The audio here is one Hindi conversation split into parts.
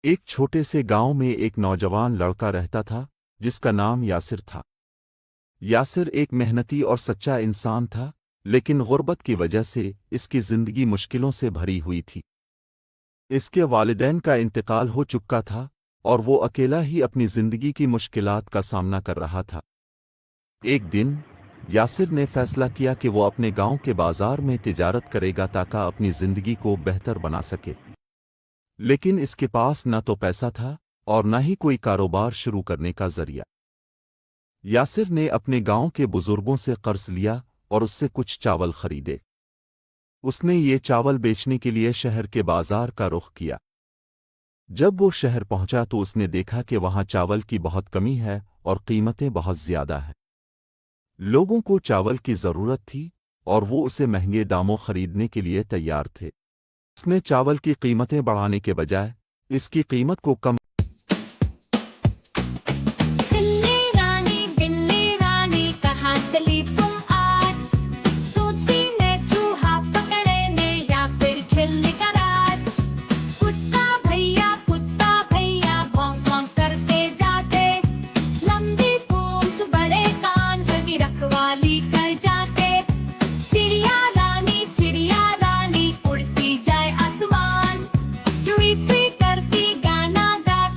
एक छोटे से गांव में एक नौजवान लड़का रहता था जिसका नाम यासिर था। यासिर एक मेहनती और सच्चा इंसान था, लेकिन गुर्बत की वजह से इसकी जिंदगी मुश्किलों से भरी हुई थी। इसके वालिदैन का इंतकाल हो चुका था और वो अकेला ही अपनी जिंदगी की मुश्किलात का सामना कर रहा था। एक दिन यासिर ने फैसला किया कि वो अपने गांव के बाजार में तिजारत करेगा ताकि अपनी जिंदगी को बेहतर बना सके। लेकिन इसके पास न तो पैसा था और न ही कोई कारोबार शुरू करने का जरिया। यासिर ने अपने गांव के बुजुर्गों से कर्ज लिया और उससे कुछ चावल खरीदे। उसने ये चावल बेचने के लिए शहर के बाजार का रुख किया। जब वो शहर पहुंचा तो उसने देखा कि वहां चावल की बहुत कमी है और कीमतें बहुत ज्यादा हैं। लोगों को चावल की जरूरत थी और वो उसे महंगे दामों खरीदने के लिए तैयार थे। उसने चावल की कीमतें बढ़ाने के बजाय इसकी कीमत को कम। बिल्ली रानी कहाँ चली तुम आज? तूती ने चूहा पकड़ने या फिर खिलने का राज? कुत्ता भैया भौंक भौंक करते जाते, लंबी पूंछ बड़े कान की रखवाली कर जाते। चिड़िया रानी उड़ती जाए आसमान, ट्वी ट्वी करती गाना गाती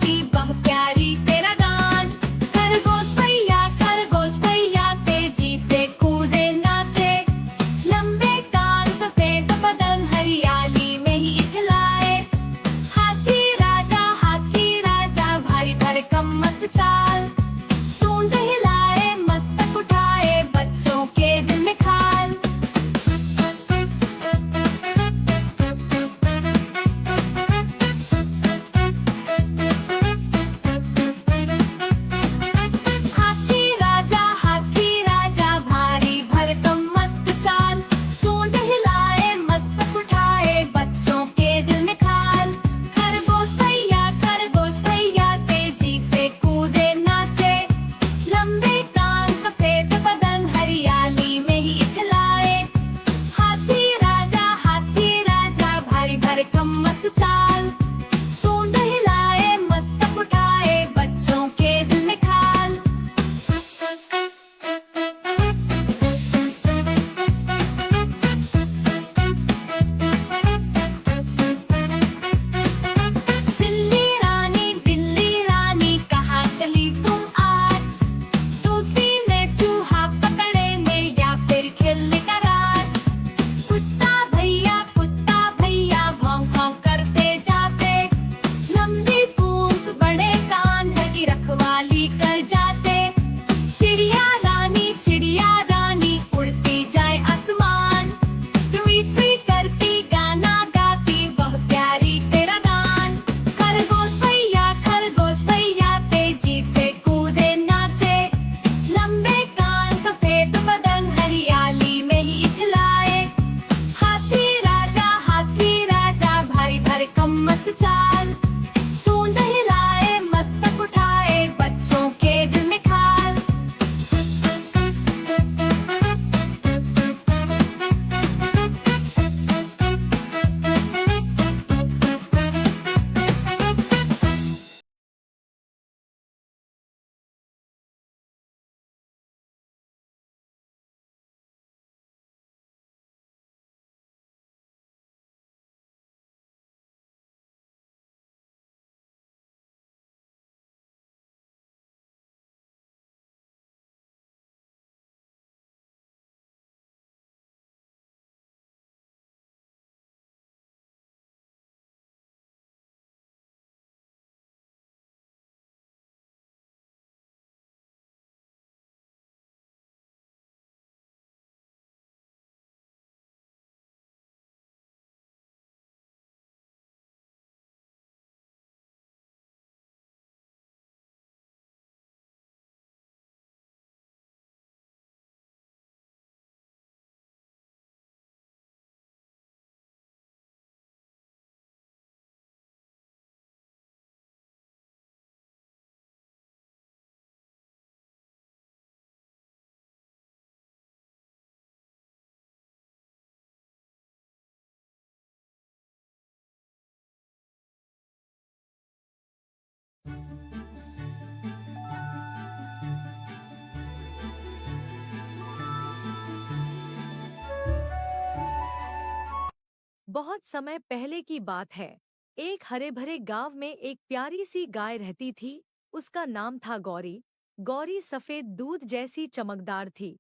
बहुत समय पहले की बात है। एक हरे भरे गांव में एक प्यारी सी गाय रहती थी। उसका नाम था गौरी। गौरी सफेद दूध जैसी चमकदार थी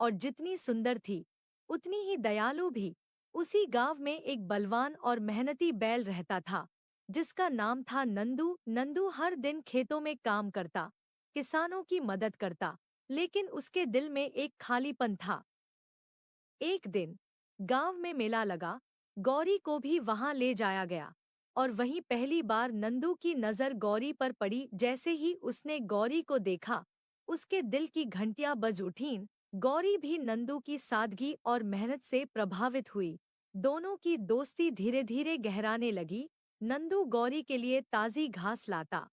और जितनी सुंदर थी उतनी ही दयालु भी। उसी गांव में एक बलवान और मेहनती बैल रहता था जिसका नाम था नंदू। नंदू हर दिन खेतों में काम करता, किसानों की मदद करता, लेकिन उसके दिल में एक खालीपन था। एक दिन गांव में मेला लगा। गौरी को भी वहां ले जाया गया और वहीं पहली बार नंदू की नजर गौरी पर पड़ी। जैसे ही उसने गौरी को देखा उसके दिल की घंटियां बज उठीं। गौरी भी नंदू की सादगी और मेहनत से प्रभावित हुई। दोनों की दोस्ती धीरे धीरे गहराने लगी। नंदू गौरी के लिए ताज़ी घास लाता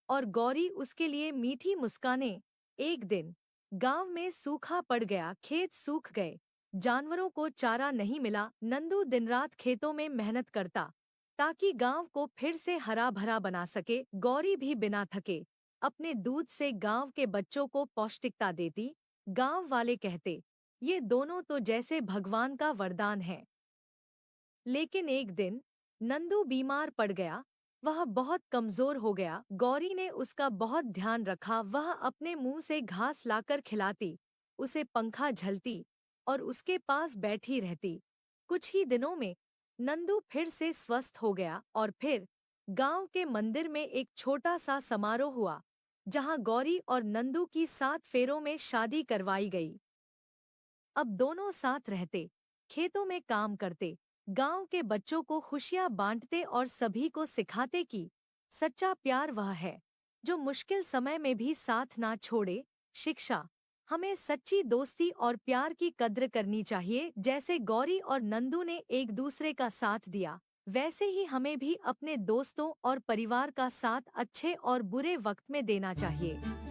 और गौरी उसके लिए मीठी मुस्कानें। एक दिन गांव में सूखा पड़ गया, खेत सूख गए, जानवरों को चारा नहीं मिला। नंदू दिन रात खेतों में मेहनत करता ताकि गांव को फिर से हरा भरा बना सके। गौरी भी बिना थके अपने दूध से गांव के बच्चों को पौष्टिकता देती। गांव वाले कहते, ये दोनों तो जैसे भगवान का वरदान है। लेकिन एक दिन नंदू बीमार पड़ गया। वह बहुत कमजोर हो गया। गौरी ने उसका बहुत ध्यान रखा। वह अपने मुंह से घास लाकर खिलाती, उसे पंखा झलती और उसके पास बैठी रहती। कुछ ही दिनों में नंदू फिर से स्वस्थ हो गया और फिर गांव के मंदिर में एक छोटा सा समारोह हुआ जहां गौरी और नंदू की 7 फेरों में शादी करवाई गई। अब दोनों साथ रहते, खेतों में काम करते, गांव के बच्चों को खुशियां बांटते और सभी को सिखाते कि सच्चा प्यार वह है जो मुश्किल समय में भी साथ ना छोड़े। शिक्षा, हमें सच्ची दोस्ती और प्यार की कद्र करनी चाहिए। जैसे गौरी और नंदू ने एक दूसरे का साथ दिया, वैसे ही हमें भी अपने दोस्तों और परिवार का साथ अच्छे और बुरे वक्त में देना चाहिए।